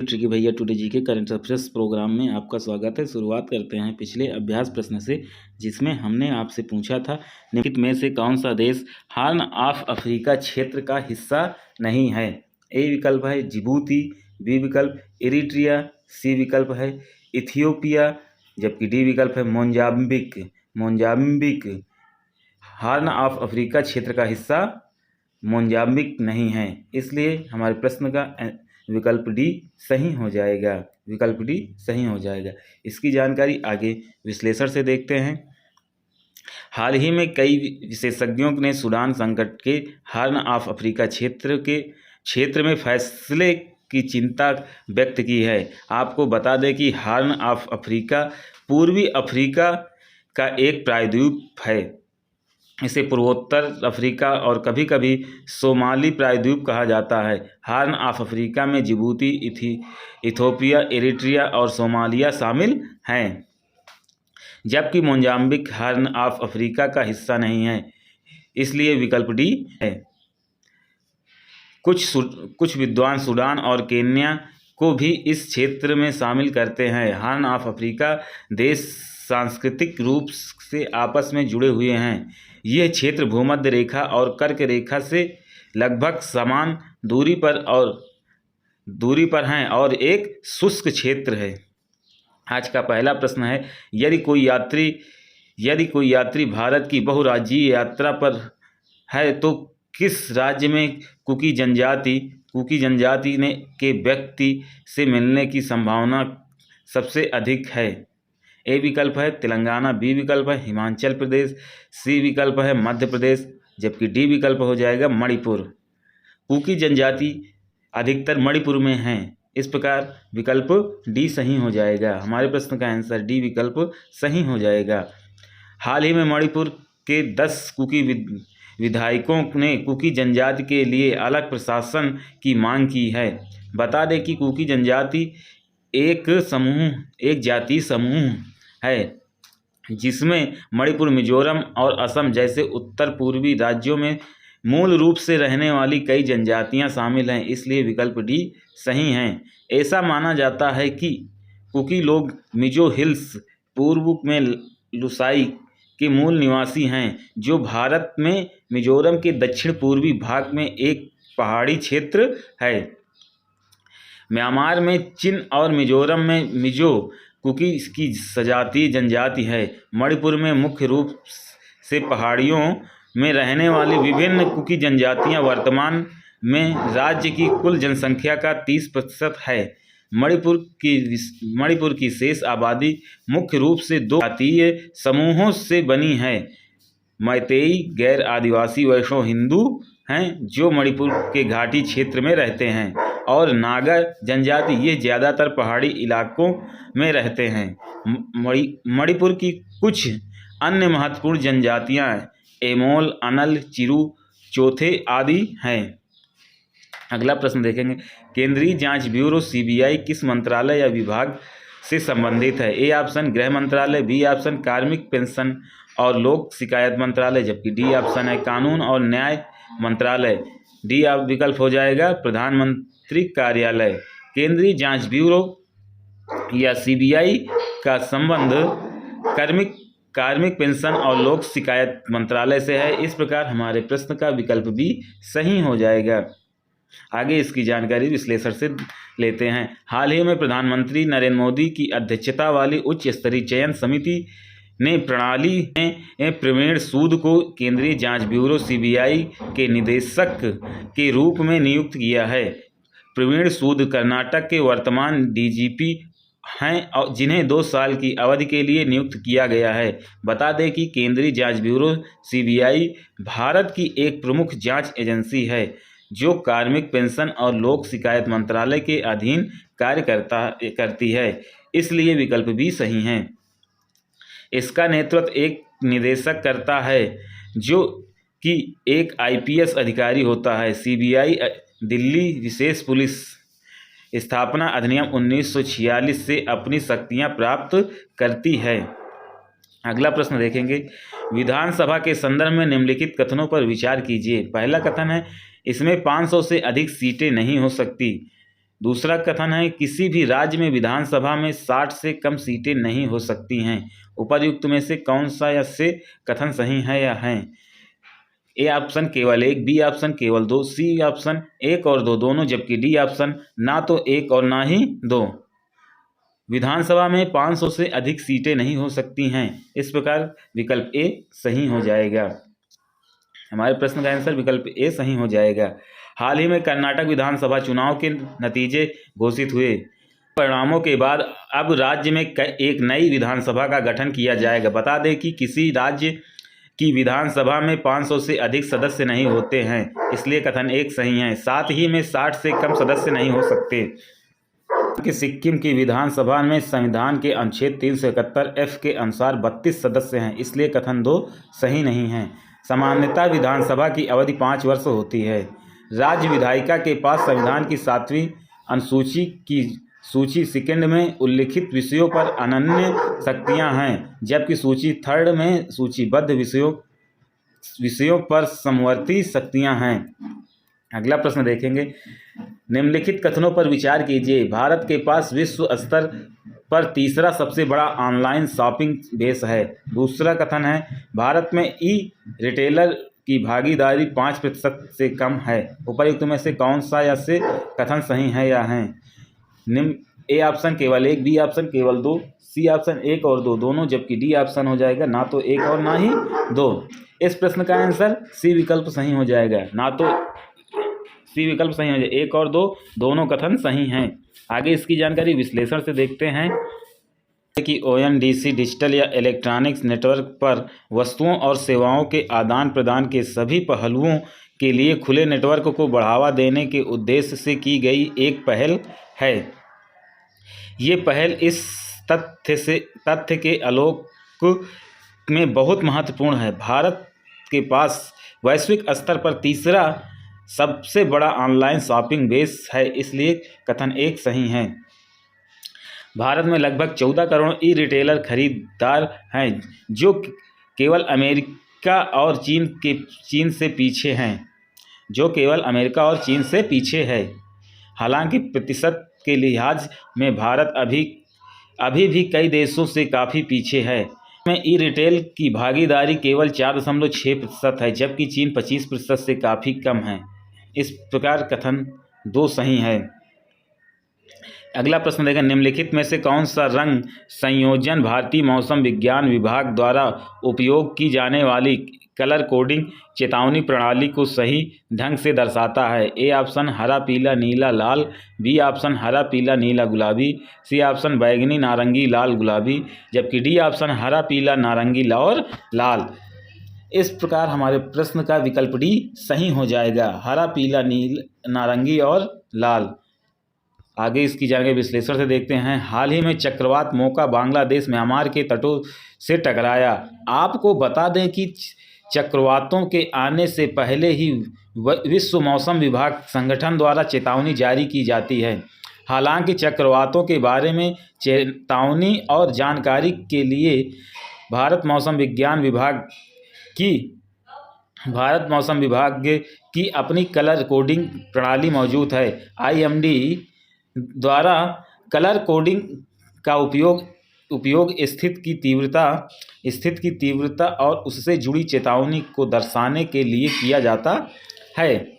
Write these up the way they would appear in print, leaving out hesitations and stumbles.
Tricky भैया today जी के current affairs programme में आपका स्वागत है। शुरुआत करते हैं पिछले अभ्यास प्रश्न से, जिसमें हमने आपसे पूछा था निम्नलिखित में से कौन सा देश हॉर्न ऑफ अफ्रीका क्षेत्र का हिस्सा नहीं है। ए विकल्प है जिबूती, बी विकल्प इरिट्रिया, सी विकल्प है इथियोपिया, जबकि डी विकल्प है मोजाम्बिक। हॉर्न ऑफ अफ्रीका क्षेत्र का हिस्सा मोजाम्बिक नहीं है, इसलिए हमारे प्रश्न का विकल्प डी सही हो जाएगा। विकल्प डी सही हो जाएगा। इसकी जानकारी आगे विश्लेषण से देखते हैं। हाल ही में कई विशेषज्ञों ने सूडान संकट के हॉर्न ऑफ अफ्रीका क्षेत्र में फैसले की चिंता व्यक्त की है। आपको बता दें कि हॉर्न ऑफ अफ्रीका पूर्वी अफ्रीका का एक प्रायद्वीप है। इसे पूर्वोत्तर अफ्रीका और कभी कभी सोमाली प्रायद्वीप कहा जाता है। हॉर्न ऑफ अफ्रीका में जिबूती, इथियोपिया, इरिट्रिया और सोमालिया शामिल हैं, जबकि मोजाम्बिक हॉर्न ऑफ अफ्रीका का हिस्सा नहीं है, इसलिए विकल्प डी है। कुछ विद्वान सूडान और केन्या को भी इस क्षेत्र में शामिल करते हैं। हॉर्न ऑफ अफ्रीका देश सांस्कृतिक रूप से आपस में जुड़े हुए हैं। यह क्षेत्र भूमध्य रेखा और कर्क रेखा से लगभग समान दूरी पर हैं और एक शुष्क क्षेत्र है। आज का पहला प्रश्न है, यदि कोई यात्री भारत की बहुराज्यीय यात्रा पर है तो किस राज्य में कुकी जनजाति के व्यक्ति से मिलने की संभावना सबसे अधिक है। ए विकल्प है तेलंगाना, बी विकल्प है हिमाचल प्रदेश, सी विकल्प है मध्य प्रदेश, जबकि डी विकल्प हो जाएगा मणिपुर। कुकी जनजाति अधिकतर मणिपुर में हैं, इस प्रकार विकल्प डी सही हो जाएगा। हमारे प्रश्न का आंसर डी विकल्प सही हो जाएगा। हाल ही में मणिपुर के 10 कुकी विधायकों ने कुकी जनजाति के लिए अलग प्रशासन की मांग की है। बता दें कि कुकी जनजाति एक जातीय समूह है, जिसमें मणिपुर, मिजोरम और असम जैसे उत्तर पूर्वी राज्यों में मूल रूप से रहने वाली कई जनजातियां शामिल हैं, इसलिए विकल्प डी सही हैं। ऐसा माना जाता है कि कुकी लोग मिजो हिल्स पूर्व में लुसाई के मूल निवासी हैं, जो भारत में मिजोरम के दक्षिण पूर्वी भाग में एक पहाड़ी क्षेत्र है। म्यांमार में चिन और मिजोरम में मिजो कुकी की सजातीय जनजाति है। मणिपुर में मुख्य रूप से पहाड़ियों में रहने वाली विभिन्न कुकी जनजातियां वर्तमान में राज्य की कुल जनसंख्या का 30% है। मणिपुर की शेष आबादी मुख्य रूप से 2 जातीय समूहों से बनी है। मैतेई गैर आदिवासी वैष्णव हिंदू हैं, जो मणिपुर के घाटी क्षेत्र में रहते हैं, और नागा जनजाति ये ज़्यादातर पहाड़ी इलाकों में रहते हैं। मणिपुर की कुछ अन्य महत्वपूर्ण जनजातियां एमोल, अनल, चिरू, चौथे आदि हैं। अगला प्रश्न देखेंगे, केंद्रीय जांच ब्यूरो सीबीआई किस मंत्रालय या विभाग से संबंधित है। ए ऑप्शन गृह मंत्रालय, बी ऑप्शन कार्मिक पेंशन और लोक शिकायत मंत्रालय, जबकि डी ऑप्शन है कानून और न्याय मंत्रालय। डी विकल्प हो जाएगा प्रधानमंत्री कार्यालय। केंद्रीय जांच ब्यूरो या सीबीआई का संबंध कार्मिक पेंशन और लोक शिकायत मंत्रालय से है, इस प्रकार हमारे प्रश्न का विकल्प भी सही हो जाएगा। आगे इसकी जानकारी विश्लेषण से लेते हैं। हाल ही में प्रधानमंत्री नरेंद्र मोदी की अध्यक्षता वाली उच्च स्तरीय चयन समिति ने प्रणाली में प्रवीण सूद को केंद्रीय जांच ब्यूरो सीबीआई के निदेशक के रूप में नियुक्त किया है। प्रवीण सूद कर्नाटक के वर्तमान डीजीपी हैं और जिन्हें 2 साल की अवधि के लिए नियुक्त किया गया है। बता दें कि केंद्रीय जांच ब्यूरो सीबीआई भारत की एक प्रमुख जांच एजेंसी है, जो कार्मिक पेंशन और लोक शिकायत मंत्रालय के अधीन कार्य करती है, इसलिए विकल्प भी सही है। इसका नेतृत्व एक निदेशक करता है, जो कि एक आईपीएस अधिकारी होता है। सीबीआई दिल्ली विशेष पुलिस स्थापना अधिनियम 1946 से अपनी शक्तियां प्राप्त करती है। अगला प्रश्न देखेंगे, विधानसभा के संदर्भ में निम्नलिखित कथनों पर विचार कीजिए। पहला कथन है, इसमें 500 से अधिक सीटें नहीं हो सकती। दूसरा कथन है किसी भी राज्य में विधानसभा में 60 से कम सीटें नहीं हो सकती हैं। उपर्युक्त में से कौन सा या से कथन सही है या है? ए ऑप्शन केवल एक, बी ऑप्शन केवल दो, सी ऑप्शन एक और दो दोनों, जबकि डी ऑप्शन ना तो एक और ना ही दो। विधानसभा में 500 से अधिक सीटें नहीं हो सकती हैं। इस प्रकार विकल्प ए सही हो जाएगा। हमारे प्रश्न का आंसर विकल्प ए सही हो जाएगा। हाल ही में कर्नाटक विधानसभा चुनाव के नतीजे घोषित हुए। परिणामों के बाद अब राज्य में एक नई विधानसभा का गठन किया जाएगा। बता दें कि किसी राज्य की विधानसभा में 500 से अधिक सदस्य नहीं होते हैं, इसलिए कथन एक सही है। साथ ही में 60 से कम सदस्य नहीं हो सकते। कि सिक्किम की विधानसभा में संविधान के अनुच्छेद 371 एफ के अनुसार 32 सदस्य हैं, इसलिए कथन दो सही नहीं है। सामान्यतः विधानसभा की अवधि 5 वर्ष होती है। राज्य विधायिका के पास संविधान की 7वीं अनुसूची की सूची सेकंड में उल्लिखित विषयों पर अनन्य शक्तियां हैं, जबकि सूची थर्ड में सूचीबद्ध विषयों पर समवर्ती शक्तियां हैं। अगला प्रश्न देखेंगे। निम्नलिखित कथनों पर विचार कीजिए। भारत के पास विश्व स्तर पर तीसरा सबसे बड़ा ऑनलाइन शॉपिंग बेस है। दूसरा कथन है भारत में ई रिटेलर की भागीदारी 5% से कम है। उपर्युक्त में से कौन सा या से कथन सही है या है? ए ऑप्शन केवल एक, बी ऑप्शन केवल दो, सी ऑप्शन एक और दो दोनों, जबकि डी ऑप्शन हो जाएगा ना तो एक और ना ही दो। इस प्रश्न का आंसर सी विकल्प सही हो जाएगा। ना तो सी विकल्प सही हो जाएगा, एक और दो दोनों कथन सही हैं। आगे इसकी जानकारी विश्लेषण से देखते हैं कि ओएनडीसी डिजिटल या इलेक्ट्रॉनिक्स नेटवर्क पर वस्तुओं और सेवाओं के आदान प्रदान के सभी पहलुओं के लिए खुले नेटवर्क को बढ़ावा देने के उद्देश्य से की गई एक पहल है। ये पहल इस तथ्य के आलोक में बहुत महत्वपूर्ण है। भारत के पास वैश्विक स्तर पर तीसरा सबसे बड़ा ऑनलाइन शॉपिंग बेस है, इसलिए कथन एक सही है। भारत में लगभग 14 करोड़ ई रिटेलर खरीदार हैं, जो केवल अमेरिका और चीन से पीछे हैं, है। हालांकि प्रतिशत के लिहाज में भारत अभी भी कई देशों से काफ़ी पीछे है। में ई रिटेल की भागीदारी केवल 4.6% है, जबकि चीन 25% से काफ़ी कम है। इस प्रकार कथन दो सही है। अगला प्रश्न देखें। निम्नलिखित में से कौन सा रंग संयोजन भारतीय मौसम विज्ञान विभाग द्वारा उपयोग की जाने वाली कलर कोडिंग चेतावनी प्रणाली को सही ढंग से दर्शाता है? ए ऑप्शन हरा पीला नीला लाल, बी ऑप्शन हरा पीला नीला गुलाबी, सी ऑप्शन बैगनी नारंगी लाल गुलाबी, जबकि डी ऑप्शन हरा पीला नारंगी और लाल। इस प्रकार हमारे प्रश्न का विकल्प डी सही हो जाएगा, हरा पीला नील नारंगी और लाल। आगे इसकी जानकारी विश्लेषण से देखते हैं। हाल ही में चक्रवात मोका बांग्लादेश म्यांमार के तटों से टकराया। आपको बता दें कि चक्रवातों के आने से पहले ही विश्व मौसम विभाग संगठन द्वारा चेतावनी जारी की जाती है। हालांकि चक्रवातों के बारे में चेतावनी और जानकारी के लिए भारत मौसम विभाग की अपनी कलर कोडिंग प्रणाली मौजूद है। IMD द्वारा कलर कोडिंग का उपयोग स्थिति की तीव्रता और उससे जुड़ी चेतावनी को दर्शाने के लिए किया जाता है।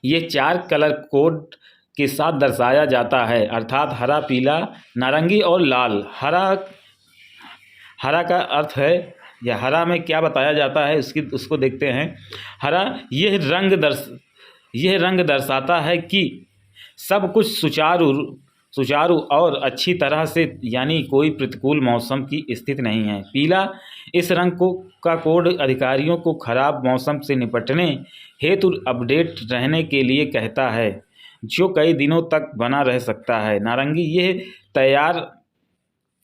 ये 4 कलर कोड के साथ दर्शाया जाता है, अर्थात हरा पीला नारंगी और लाल। हरा का अर्थ है, या हरा में क्या बताया जाता है उसको देखते हैं। हरा यह रंग दर्शाता है कि सब कुछ सुचारू और अच्छी तरह से, यानी कोई प्रतिकूल मौसम की स्थिति नहीं है। पीला इस रंग का कोड अधिकारियों को खराब मौसम से निपटने हेतु अपडेट रहने के लिए कहता है, जो कई दिनों तक बना रह सकता है। नारंगी यह तैयार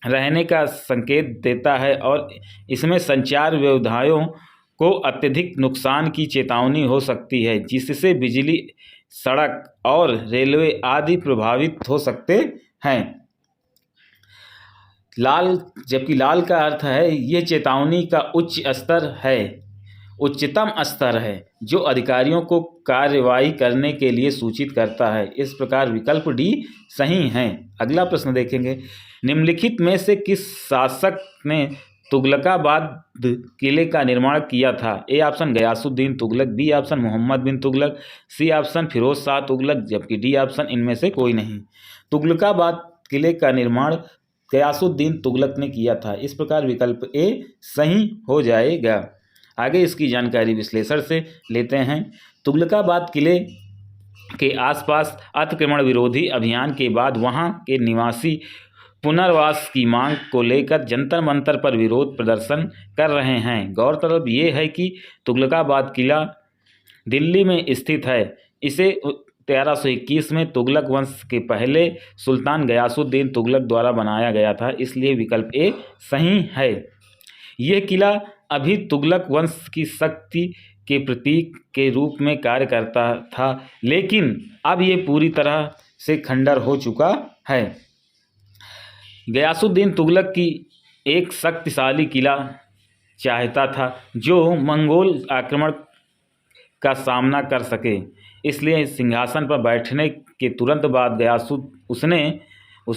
रहने का संकेत देता है और इसमें संचार व्यवधानों को अत्यधिक नुकसान की चेतावनी हो सकती है, जिससे बिजली, सड़क और रेलवे आदि प्रभावित हो सकते हैं। जबकि लाल का अर्थ है यह चेतावनी का उच्च स्तर है। उच्चतम स्तर है जो अधिकारियों को कार्यवाही करने के लिए सूचित करता है। इस प्रकार विकल्प डी सही है। अगला प्रश्न देखेंगे, निम्नलिखित में से किस शासक ने तुगलकाबाद किले का निर्माण किया था? A option Ghiyasuddin Tughlaq, B option Mohammad bin Tughlaq, C option Firoz Shah Tughlaq, जबकि डी ऑप्शन इनमें से कोई नहीं। तुगलकाबाद किले का निर्माण गयासुद्दीन तुगलक ने किया था। इस प्रकार विकल्प ए सही हो जाएगा। आगे इसकी जानकारी विश्लेषण से लेते हैं। तुगलकाबाद किले के आसपास अतिक्रमण विरोधी अभियान के बाद वहां के निवासी पुनर्वास की मांग को लेकर जंतर मंतर पर विरोध प्रदर्शन कर रहे हैं। गौरतलब ये है कि तुगलकाबाद किला दिल्ली में स्थित है। इसे 1321 में तुगलक वंश के पहले सुल्तान गयासुद्दीन तुगलक द्वारा बनाया गया था, इसलिए विकल्प ए सही है। यह किला अभी तुगलक वंश की शक्ति के प्रतीक के रूप में कार्य करता था, लेकिन अब ये पूरी तरह से खंडर हो चुका है। गयासुद्दीन तुगलक की एक शक्तिशाली किला चाहता था जो मंगोल आक्रमण का सामना कर सके, इसलिए सिंहासन पर बैठने के तुरंत बाद उसने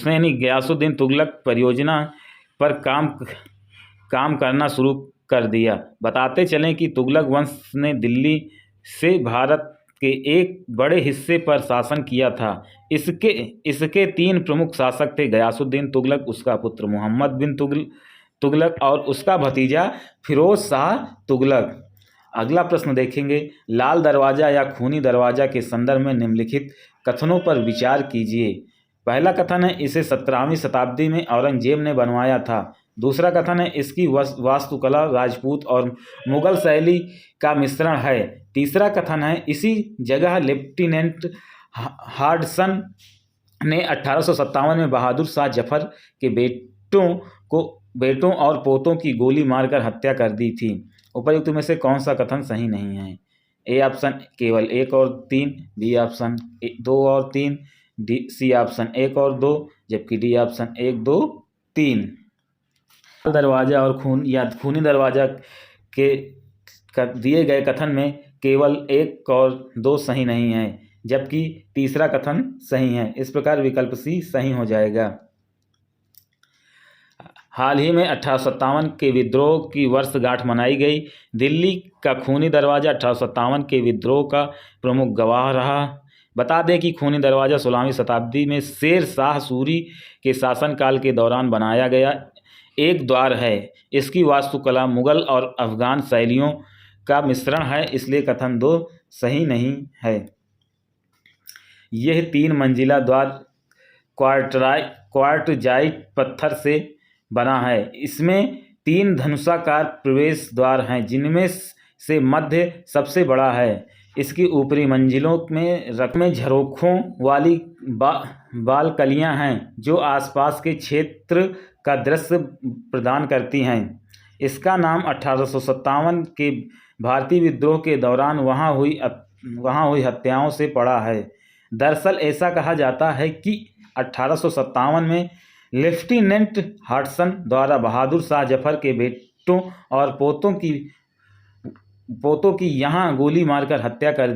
यानी गयासुद्दीन तुगलक परियोजना पर काम करना शुरू कर दिया। बताते चलें कि तुगलक वंश ने दिल्ली से भारत के एक बड़े हिस्से पर शासन किया था। इसके 3 प्रमुख शासक थे, गयासुद्दीन तुगलक, उसका पुत्र मोहम्मद बिन तुगलक और उसका भतीजा फिरोज शाह तुगलक। अगला प्रश्न देखेंगे, लाल दरवाज़ा या खूनी दरवाज़ा के संदर्भ में निम्नलिखित कथनों पर विचार कीजिए। पहला कथन है, इसे 17वीं शताब्दी में औरंगजेब ने बनवाया था। दूसरा कथन है, इसकी वास्तुकला राजपूत और मुगल शैली का मिश्रण है। तीसरा कथन है, इसी जगह लेफ्टिनेंट हार्डसन ने 1857 में बहादुर शाह जफर के बेटों और पोतों की गोली मारकर हत्या कर दी थी। उपर्युक्त में से कौन सा कथन सही नहीं है? ए ऑप्शन केवल 1 और 3, बी ऑप्शन 2 और 3, सी ऑप्शन 1 और 2, जबकि डी ऑप्शन 1, 2, 3। दरवाज़ा और खूनी दरवाज़ा के दिए गए कथन में केवल 1 और 2 सही नहीं है, जबकि तीसरा कथन सही है। इस प्रकार विकल्प सी सही हो जाएगा। हाल ही में 1857 के विद्रोह की वर्षगांठ मनाई गई। दिल्ली का खूनी दरवाज़ा 1857 के विद्रोह का प्रमुख गवाह रहा। बता दें कि खूनी दरवाज़ा 16वीं शताब्दी में शेर शाह सूरी के शासनकाल के दौरान बनाया गया एक द्वार है। इसकी वास्तुकला मुगल और अफगान शैलियों का मिश्रण है, इसलिए कथन 2 सही नहीं है। यह 3 मंजिला द्वार क्वार्टजाइट पत्थर से बना है। इसमें 3 धनुषाकार प्रवेश द्वार हैं, जिनमें से मध्य सबसे बड़ा है। इसकी ऊपरी मंजिलों में झरोखों वाली बालकनियां हैं जो आसपास के क्षेत्र का दृश्य प्रदान करती हैं। इसका नाम 1857 के भारतीय विद्रोह के दौरान वहां हुई हत्याओं से पड़ा है। दरअसल ऐसा कहा जाता है कि 1857 में लेफ्टिनेंट हार्डसन द्वारा बहादुर शाह जफर के बेटों और पोतों की यहाँ गोली मारकर हत्या कर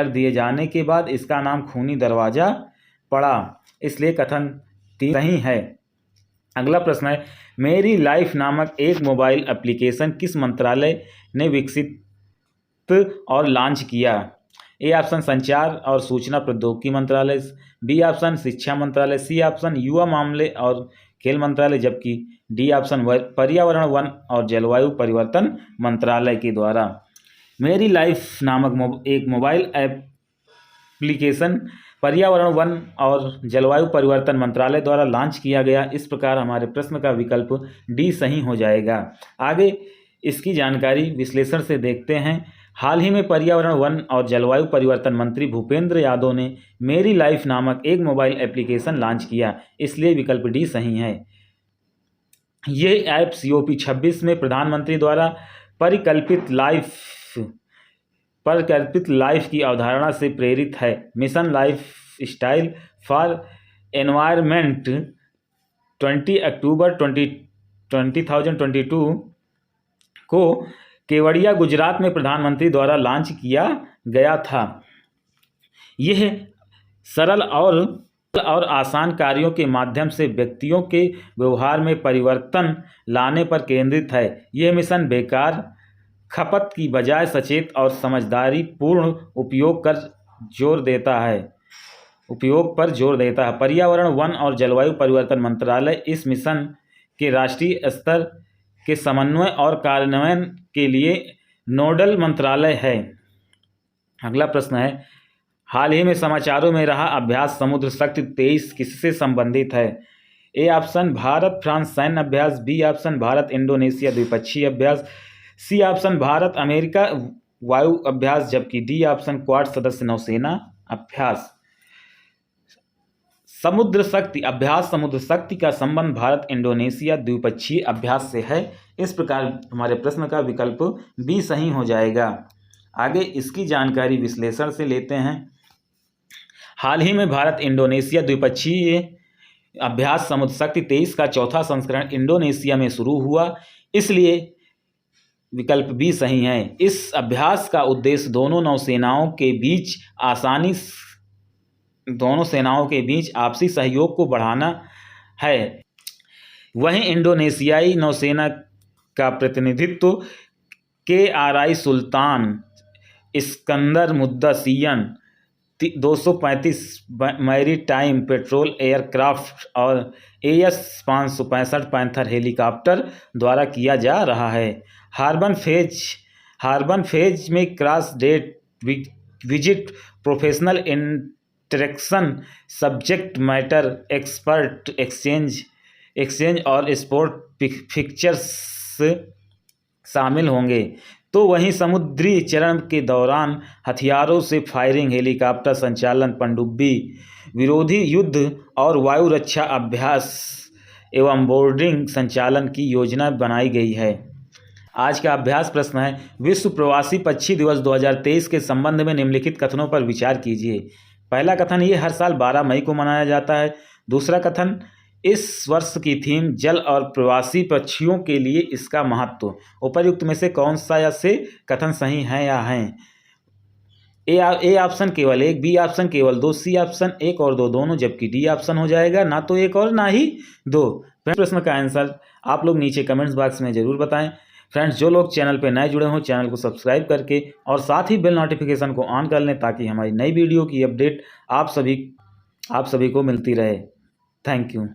दिए जाने के बाद इसका नाम खूनी दरवाज़ा पड़ा, इसलिए कथन 3 सही है। अगला प्रश्न है, मेरी लाइफ नामक एक मोबाइल एप्लीकेशन किस मंत्रालय ने विकसित और लॉन्च किया? ए ऑप्शन संचार और सूचना प्रौद्योगिकी मंत्रालय, बी ऑप्शन शिक्षा मंत्रालय, सी ऑप्शन युवा मामले और खेल मंत्रालय, जबकि डी ऑप्शन पर्यावरण वन और जलवायु परिवर्तन मंत्रालय के द्वारा। मेरी लाइफ नामक एक मोबाइल एप्लीकेशन पर्यावरण वन और जलवायु परिवर्तन मंत्रालय द्वारा लॉन्च किया गया। इस प्रकार हमारे प्रश्न का विकल्प डी सही हो जाएगा। आगे इसकी जानकारी विश्लेषण से देखते हैं। हाल ही में पर्यावरण वन और जलवायु परिवर्तन मंत्री भूपेंद्र यादव ने मेरी लाइफ नामक एक मोबाइल एप्लीकेशन लॉन्च किया, इसलिए विकल्प डी सही है। ये ऐप COP 26 में प्रधानमंत्री द्वारा परिकल्पित लाइफ की अवधारणा से प्रेरित है। Mission life style for environment 20 अक्टूबर 2022 को केवड़िया गुजरात में प्रधानमंत्री द्वारा लॉन्च किया गया था। यह सरल और आसान कार्यों के माध्यम से व्यक्तियों के व्यवहार में परिवर्तन लाने पर केंद्रित है। यह मिशन बेकार खपत की बजाय सचेत और समझदारी पूर्ण उपयोग पर जोर देता है। पर्यावरण, वन और जलवायु परिवर्तन मंत्रालय इस मिशन के राष्ट्रीय स्तर के समन्वय और कार्यान्वयन के लिए नोडल मंत्रालय है। अगला प्रश्न है, हाल ही में समाचारों में रहा अभ्यास समुद्र शक्ति 23 किससे संबंधित है? ए ऑप्शन भारत फ्रांस सैन्य अभ्यास, बी ऑप्शन भारत इंडोनेशिया द्विपक्षीय अभ्यास, सी ऑप्शन भारत अमेरिका वायु अभ्यास, जबकि डी ऑप्शन क्वाड सदस्य नौसेना अभ्यास। समुद्र शक्ति का संबंध भारत इंडोनेशिया द्विपक्षीय अभ्यास से है। इस प्रकार हमारे प्रश्न का विकल्प बी सही हो जाएगा। आगे इसकी जानकारी विश्लेषण से लेते हैं। हाल ही में भारत इंडोनेशिया द्विपक्षीय अभ्यास समुद्र शक्ति 23 का चौथा संस्करण इंडोनेशिया में शुरू हुआ, इसलिए विकल्प बी सही है। इस अभ्यास का उद्देश्य दोनों सेनाओं के बीच आपसी सहयोग को बढ़ाना है। वहीं इंडोनेशियाई नौसेना का प्रतिनिधित्व KRI Sultan Iskandar Muda CN 235 maritime patrol aircraft और AS 565 पैंथर हेलीकॉप्टर द्वारा किया जा रहा है। हार्बन फेज में cross deck visit, professional interaction, subject matter expert exchange और स्पोर्ट फिक्चर्स शामिल होंगे। तो वहीं समुद्री चरण के दौरान हथियारों से फायरिंग, हेलीकॉप्टर संचालन, पनडुब्बी, विरोधी युद्ध और वायु रक्षा अभ्यास एवं बोर्डिंग संचालन की योजना बनाई गई है। आज का अभ्यास प्रश्न है, विश्व प्रवासी पक्षी दिवस 2023 के संबंध में निम्नलिखित कथनों पर विचार कीजिए। पहला कथन, ये हर साल 12 मई को मनाया जाता है। दूसरा कथन, इस वर्ष की थीम जल और प्रवासी पक्षियों के लिए इसका महत्व। उपर्युक्त में से कौन सा या से कथन सही है या हैं? ए ऑप्शन केवल 1, बी ऑप्शन केवल 2, सी ऑप्शन 1 और 2 दोनों, जबकि डी ऑप्शन हो जाएगा ना तो 1 और ना ही 2। प्रश्न का आंसर आप लोग नीचे कमेंट्स बॉक्स में ज़रूर बताएं। फ्रेंड्स, जो लोग चैनल पर नए जुड़े हों चैनल को सब्सक्राइब करके और साथ ही बेल नोटिफिकेशन को ऑन कर लें ताकि हमारी नई वीडियो की अपडेट आप सभी को मिलती रहे। Thank you.